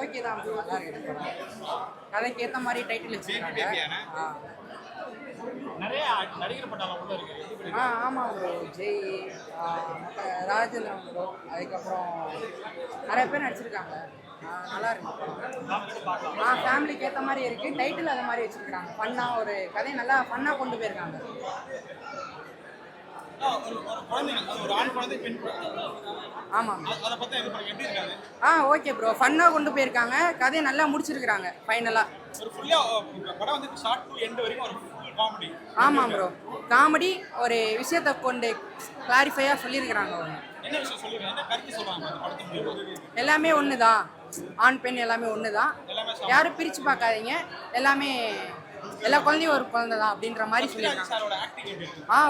Okay தான் bro, நல்லா இருக்கு. கதைக்கு ஏற்ற மாதிரி டைட்டில் வச்சுருக்காங்க. நிறைய நடிகர் பட்டாளம் உள்ள இருக்கு. ஆமாம் ப்ரோ. ஜெய், மற்ற ராஜேந்திரன் ப்ரோ, அதுக்கப்புறம் நிறைய பேர் நடிச்சிருக்காங்க. நல்லா இருக்கு. ஃபேமிலிக்கு ஏற்ற மாதிரி இருக்குது. டைட்டில் அது மாதிரி வச்சுருக்காங்க. ஃபன்னாக ஒரு கதையை நல்லா ஃபன்னாக கொண்டு போயிருக்காங்க. ஆமாம். ஓகே ப்ரோ, ஃபன்னாக கொண்டு போயிருக்காங்க. கதையை நல்லா முடிச்சிருக்கிறாங்க ஃபைனலாக. ஆமாம் ப்ரோ, காமெடி ஒரு விஷயத்தை கொண்டு கிளாரிஃபையாக சொல்லியிருக்கிறாங்க. எல்லாமே ஒன்று தான், ஆண் பெண் எல்லாமே ஒன்று தான். யாரும் பிரித்து பார்க்காதீங்க, எல்லாமே எல்லா குழந்தையும் ஒரு குழந்தை தான் அப்படின்ற மாதிரி சொல்லியிருக்காங்க.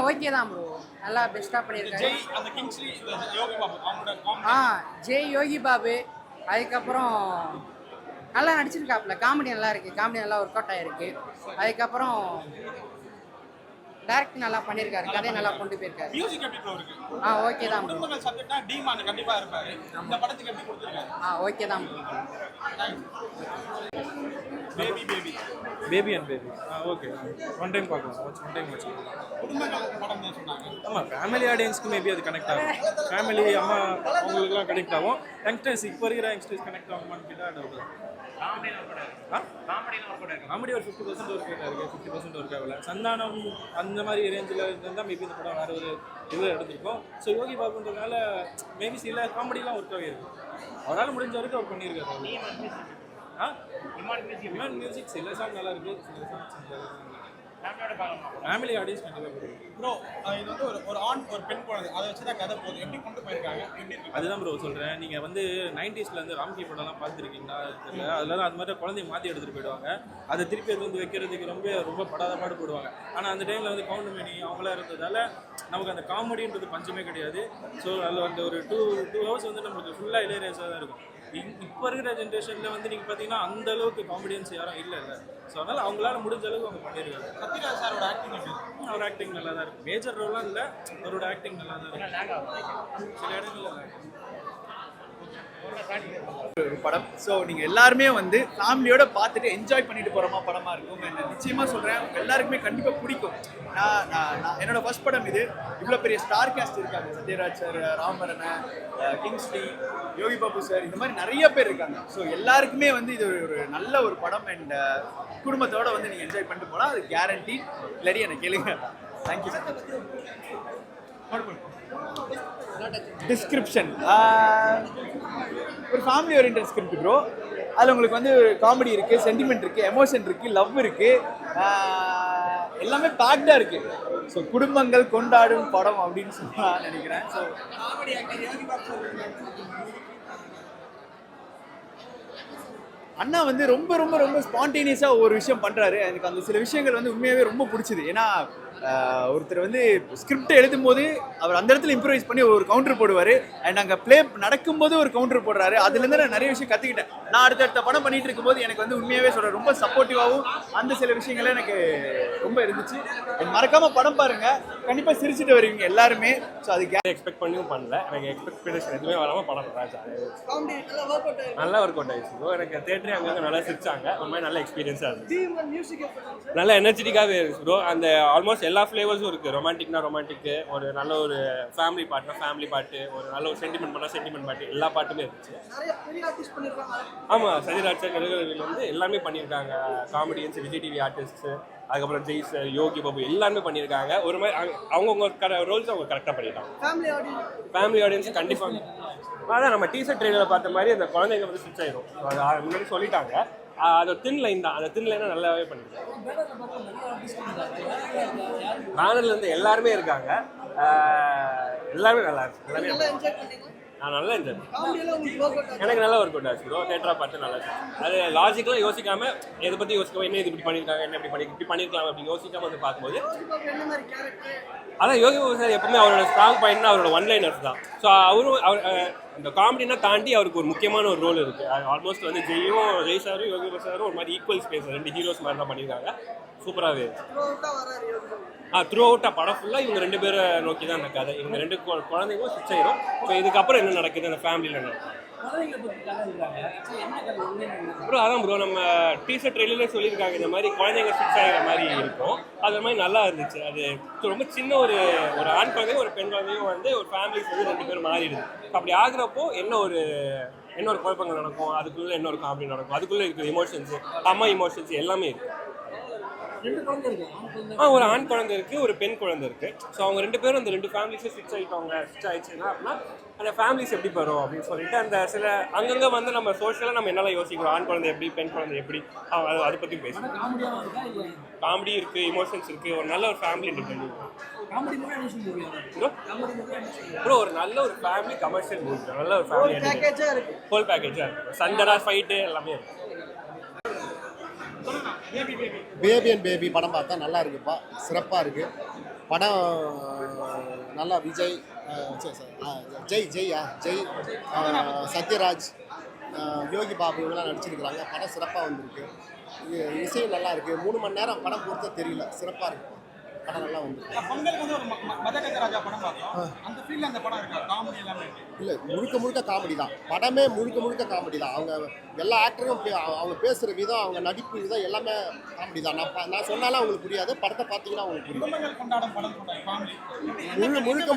ஓகே தான் ப்ரோ, நல்லா பெஸ்ட்டாக பண்ணியிருக்காங்க. ஜெய் யோகி பாபு, அதுக்கப்புறம் நல்லா நடிச்சிருக்காப்புல. காமெடி நல்லா இருக்குது, காமெடி நல்லா ஒர்க் அவுட் ஆகிருக்கு. அதுக்கப்புறம் டைரக்ட் நல்லா பண்ணியிருக்காரு, கதையை நல்லா கொண்டு போயிருக்காரு. ஓகே தான் ப்ரோ. ஓகே தான் bro. Baby and baby okay, one time பார்க்கலாம். ஒன் டைம் வச்சுக்கலாம். ஆமாம், ஃபேமிலி ஆடியன்ஸ்க்கு மேபி அது கனெக்ட் ஆகும். ஃபேமிலி அம்மா அவங்களுக்குலாம் கனெக்ட் ஆகும். யங்ஸ்டர்ஸ் இப்போ இருக்கிற யங்ஸ்டர்ஸ் கனெக்ட் ஆகுமான்னு கேட்டால் டவுட் தான். காமெடி ஒரு 50% ஒர்க் இருக்குது, 50% ஒர்க் ஆகல. சந்தானம் அந்த மாதிரி ரேஞ்சில் இருந்தால் மேபி இந்த படம் வேறு ஒரு இதில் எடுத்திருக்கோம். ஸோ யோகி பாபுன்றதுனால மேபி சில காமெடிலாம் ஒர்க் ஆகிருக்கு. அவரால் முடிஞ்ச வரைக்கும் அவர் பண்ணியிருக்காரு. இமான் மியூசிக் சில சாங் நல்லா இருக்குது, சில சாங்ஸ் ஃபேமிலி ஆடியன்ஸ் கண்டிப்பாக ப்ரோ. இது வந்து ஒரு ஆண் ஒரு பெண் குழந்தை, அதை வச்சு தான் கதை போகுது. எப்படி கொண்டு போயிருக்காங்க? அதுதான் ப்ரோ சொல்கிறேன். நீங்கள் வந்து 90s ராம்கி படம்லாம் பார்த்துருக்கீங்களா தெரியல. அதில் அது மாதிரி குழந்தைய மாற்றி எடுத்துகிட்டு போயிடுவாங்க. அதை திருப்பி அது வந்து வைக்கிறதுக்கு ரொம்ப படாத பாடு போடுவாங்க. ஆனால் அந்த டைமில் வந்து கவுண்டமணி அவங்களாம் இருந்ததால் நமக்கு அந்த காமெடின்றது பஞ்சமே கிடையாது. ஸோ அதில் அந்த ஒரு டூ ஹவர்ஸ் வந்து நம்மளுக்கு ஃபுல்லாக இளையராஜாக தான் இருக்கும். இப்போ இருக்கிற ஜென்ரேஷனில் வந்து நீங்கள் பார்த்தீங்கன்னா அந்த அளவுக்கு காமெடியன்ஸ் யாரும் இல்லை. ஸோ அதனால் அவங்களால முடிஞ்ச அளவுக்கு அவங்க பண்ணியிருக்காங்க. சத்யராஜ் சாரோட ஆக்டிங், அவர் ஆக்டிங் நல்லா தான் இருக்கும். மேஜர் ரோலாம் இல்லை, அவரோட ஆக்டிங் நல்லா தான் இருக்கும். சில இடங்களில் ஒரு படம். ஸோ நீங்கள் எல்லாருமே வந்து ஃபேமிலியோட பார்த்துட்டு என்ஜாய் பண்ணிட்டு போகிறமா படமாக இருக்கும். என்ன நிச்சயமாக சொல்கிறேன், எல்லாருக்குமே கண்டிப்பாக பிடிக்கும். நான் என்னோட ஃபர்ஸ்ட் படம் இது. இவ்வளோ பெரிய ஸ்டார் கேஸ்ட் இருக்காங்க. Sathyaraj sir, ராமரன், Kingsley, Yogi Babu sir, இந்த மாதிரி நிறைய பேர் இருக்காங்க. ஸோ எல்லாருக்குமே வந்து இது ஒரு நல்ல ஒரு படம். அண்ட் குடும்பத்தோடு வந்து நீங்கள் என்ஜாய் பண்ணிட்டு போகலாம், அது கேரண்டி. இல்லாடி எனக்கு கேளுங்க. Thank you sir. டிஸ்கிரிப்ஷன் ஒரு ஃபேமிலி ஓரியன்டட் ஸ்கிரிப்ட் ப்ரோ. அதில் உங்களுக்கு வந்து காமெடி இருக்குது, சென்டிமெண்ட் இருக்குது, எமோஷன் இருக்குது, லவ் இருக்குது, எல்லாமே பேக்டாக இருக்குது. ஸோ குடும்பங்கள் கொண்டாடும் படம் அப்படின்னு சொல்லி நான் நினைக்கிறேன். ஸோ அண்ணா வந்து ரொம்ப ரொம்ப ரொம்ப ஸ்பான்டேனியஸாக ஒரு விஷயம் பண்ணுறாரு. எனக்கு அந்த சில விஷயங்கள் வந்து உண்மையாகவே ரொம்ப பிடிச்சிது. ஏன்னா ஒருத்தர் வந்து ஸ்கிரிப்ட் எழுதும் போது அவர் அந்த இடத்துல இம்ப்ரூவைஸ் பண்ணி ஒரு கவுண்டர் போடுவார். அண்ட் அங்கே ப்ளே நடக்கும்போது ஒரு கவுண்டர் போடுறாரு. அதுலேருந்து நான் நிறைய விஷயம் கற்றுக்கிட்டேன். நான் அடுத்தடுத்த படம் பண்ணிட்டு இருக்கும்போது எனக்கு வந்து உண்மையாகவே சொல்கிறேன், ரொம்ப சப்போர்ட்டிவாகவும் அந்த சில விஷயங்களே எனக்கு ரொம்ப இருந்துச்சு. மறக்காமல் படம் பாருங்கள், கண்டிப்பாக சிரிச்சுட்டு வருவீங்க எல்லாருமே. ஸோ அது எக்ஸ்பெக்ட் பண்ணியும் பண்ணல. எனக்கு எக்ஸ்பெக்டேஷன் எதுவுமே வராமல் படம் நல்லா ஒர்க் அவுட் ஆயிடுச்சு. எனக்கு தேட்டரே அங்கே நல்லா சிரிச்சாங்க. ஒரு மாதிரி நல்ல எக்ஸ்பீரியன்ஸாக இருந்துச்சு. நல்ல எனர்ஜெட்டிக்காகவே இருந்துச்சு ப்ரோ. அந்த ஆல்மோஸ்ட் எல்லா ஃப்ளேவர்ஸும் இருக்குது. ரொமான்டிக்னா ரொமான்டிக்கு, ஒரு நல்ல ஒரு ஃபேமிலி பாட்டுனா ஃபேமிலி பாட்டு, ஒரு நல்ல ஒரு சென்டிமெண்ட் பண்ணால் சென்டிமெண்ட் பாட்டு, எல்லா பாட்டுமே இருந்துச்சு. ஆமாம், சத்யராஜ் சார் வந்து எல்லாமே பண்ணியிருக்காங்க. காமெடியன்ஸ், விஜய் டிவி ஆர்டிஸ்ட்ஸு, அதுக்கப்புறம் ஜெய் சார், யோகி பாபு எல்லாருமே பண்ணியிருக்காங்க. ஒரு மாதிரி அவங்கவுங்க ரோல்ஸ் அவங்க கரெக்டாக பண்ணியிருக்காங்க. ஃபேமிலி ஆடியன்ஸ் கண்டிப்பாக அதான் நம்ம டீசர் ட்ரெயிலரில் பார்த்த மாதிரி அந்த குழந்தைங்க வந்து ஸ்விட்ச் ஆயிடும். அது முன்னாடி சொல்லிட்டாங்க. அது தின் லைன் தான். அந்த தின் லைனை நல்லாவே பண்ணியிருக்காங்க. பேனர்ல இருந்து எல்லாருமே இருக்காங்க. எல்லாருமே நல்லா இருக்கு. எல்லாமே நான் நல்லா என்ஜாய் எனக்கு நல்லா ஒர்க் அவுட் ஆச்சு ப்ரோ. தேட்டரா பார்த்து நல்லா இருக்கு. அது லாஜிக்கெலாம் யோசிக்காம, எதை பற்றி யோசிக்காம, என்ன இது இப்படி பண்ணியிருக்காங்க, என்ன இப்படி பண்ணியிருக்கலாம் அப்படின்னு யோசிக்காம வந்து பார்க்கும்போது அதான் யோகி பாபு சார் எப்பவுமே அவரோட ஸ்ட்ராங் பாயிண்ட்னா அவரோட ஒன் லைனர்ஸ் தான். ஸோ அவர் இந்த காமெடினா தாண்டி அவருக்கு ஒரு முக்கியமான ஒரு ரோல் இருக்குது. ஆல்மோஸ்ட் வந்து ஜெய் சாரும் யோகி பாபு சாரும் ஒரு மாதிரி ஈக்குவல் ஸ்பேஸ், ரெண்டு ஹீரோஸ் மாதிரி தான் பண்ணியிருக்காங்க. சூப்பராகவே த்ரூ அவுட்டாக படம் ஃபுல்லாக இவங்க ரெண்டு பேரை நோக்கி தான் அந்த கதை. இவங்க ரெண்டு குழந்தைங்களும் சுவிட்ச் ஆயிரும். ஸோ இதுக்கப்புறம் என்ன நடக்குது அந்த ஃபேமிலியில் நடக்கும். ப்ரோ அதான் ப்ரோ நம்ம டீசர் ட்ரெயிலர்ல சொல்லியிருக்காங்க இந்த மாதிரி குழந்தைங்க ஃபிக்ஸ் ஆகிற மாதிரி இருக்கும். அது மாதிரி நல்லா இருந்துச்சு. அது ரொம்ப சின்ன ஒரு ஆண் குழந்தையும் ஒரு பெண் குழந்தையும் வந்து ஒரு ஃபேமிலிஸ் வந்து 2 பேரும் மாறிடுது. அப்படி ஆகுறப்போ என்ன ஒரு குழப்பங்கள் நடக்கும், அதுக்குள்ள என்ன ஒரு காமெடி நடக்கும், அதுக்குள்ள இருக்கிற இமோஷன்ஸ், அம்மா இமோஷன்ஸ் எல்லாமே இருக்கு. ஒரு ஆண் குழந்தை இருக்கு, ஒரு பெண் குழந்தை இருக்கு. ஸோ அவங்க 2 பேரும் அந்த 2 ஃபேமிலிஸும் ஃபிக்ஸ் ஆயிடுச்சுன்னா அப்படின்னா அந்த ஃபேமிலிஸ் எப்படி வரும் அப்படின்னு சொல்லிட்டு அந்த சில அங்கங்கே வந்து நம்ம சோஷியலாக நம்ம என்னெல்லாம் யோசிக்கிறோம், ஆண் குழந்தை எப்படி, பெண் குழந்தை எப்படி, அதை பற்றி பேசுகிறோம். காமெடி இருக்கு, இமோஷன்ஸ் இருக்கு, ஒரு நல்ல ஒரு ஃபேமிலி இருக்கு ப்ரோ. ஒரு நல்ல ஒரு ஃபேமிலி கமர்ஷியல் மூவி, நல்ல ஒரு ஃபேமிலி ஹோல் பேக்கேஜாக இருக்கு. சண்டரா ஃபைட்டு எல்லாமே இருக்கு. பேபி அண்ட் பேபி படம் பார்த்தா நல்லா இருக்குப்பா, சிறப்பாக இருக்குது படம். நல்லா விஜய் ஜெய் சத்யராஜ், யோகி பாபு இவங்கெல்லாம் நடிச்சிருக்கிறாங்க. படம் சிறப்பாக வந்திருக்கு. இசையும் நல்லா இருக்குது. 3 மணி நேரம் படம் பொறுத்த தெரியல, சிறப்பாக இருக்குது. படம் நல்லா வந்துருக்கு. பொங்கலுக்கு வந்து ஒரு மதகஜராஜா படம் பார்த்தோம். அந்த ஃபீல்ல அந்த படம் இருக்கா? காமெடி எல்லாமே இல்லை, முழுக்க காமெடி தான். படமே முழுக்க காமெடி தான். அவங்க எல்லா ஆக்டரும் அவங்க பேசுகிற விதம், அவங்க நடிப்பு விதம் எல்லாமே காமெடி தான். நான் சொன்னாலும் அவங்களுக்கு புரியாது, படத்தை பார்த்தீங்கன்னா அவங்களுக்கு புரியும். குடும்பங்கள் கொண்டாடும் படம் சொன்னாங்க. முழுக்க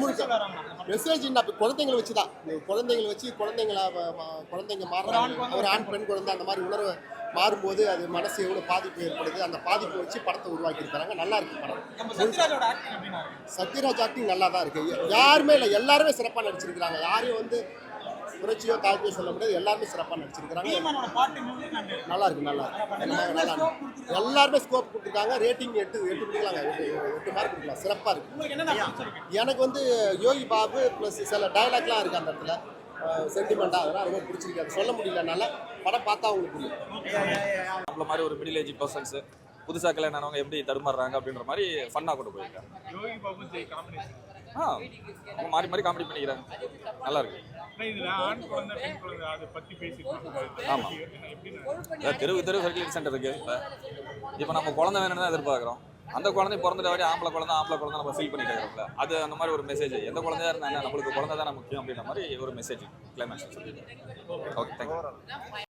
மெசேஜ் குழந்தைங்களை வச்சு தான். குழந்தைங்களை வச்சு குழந்தைங்க மாறுறாங்க. ஒரு ஆண் பெண் குழந்தை அந்த மாதிரி உணர்வு மாறும்போது அது மனசு எவ்வளோ பாதிப்பு ஏற்படுது, அந்த பாதிப்பை வச்சு படத்தை உருவாக்கியிருக்காங்க. நல்லா இருக்கு படம். சத்யராஜ் ஆக்டிங் நல்லா தான் இருக்கு. யாருமே இல்லை, எல்லாருமே சிறப்பாக நடிச்சிருக்கிறாங்க. யாரையும் வந்து புரட்சியோ தாழ்த்தியோ சொல்ல முடியாது, எல்லாருமே சிறப்பாக நடிச்சிருக்கிறாங்க. நல்லா இருக்கு. எல்லாருமே ஸ்கோப் கொடுத்துருக்காங்க. ரேட்டிங் 8 கொடுக்கலாங்க. 8 மார்க் கொடுக்கலாம். சிறப்பாக இருக்கு. எனக்கு வந்து யோகி பாபு ப்ளஸ் சில டைலாக்லாம் இருக்குது அந்த இடத்துல, சென்டிமெண்ட்டாக, அதெல்லாம் ரொம்ப பிடிச்சிருக்கு. அது சொல்ல முடியலனால படம் பார்த்தா உங்களுக்கு புரியும். நம்மள மாதிரி ஒரு மிடில் ஏஜ் பர்சன்ஸ் புதுசாக கல்யாணம் ஆனவங்க எப்படி தடுமாறுறாங்க அப்படின்ற மாதிரி ஃபன்னாக கொண்டு போயிருக்காங்க. அவங்க மாறி காமெடி பண்ணிக்கிறாங்க. நல்லா இருக்கு. ஆமாம், தெருவு ஃபெர்டிலிட்டி சென்டர் இருக்கு. இப்போ நம்ம குழந்தை வேணும்னு தான் எதிர்பார்க்குறோம். அந்த குழந்தை பிறந்துட்ட வாடி ஆம்பளை குழந்தை நம்ம ஃபீல் பண்ணிட்டு இருக்கிறோம்ல, அது அந்த மாதிரி ஒரு மெசேஜ். எந்த குழந்தையா இருந்தா நம்மளுக்கு குழந்தை தானே முக்கியம் அப்படின்ற மாதிரி ஒரு மெசேஜ் கிளைமேக்ஸ். Okay, thank you.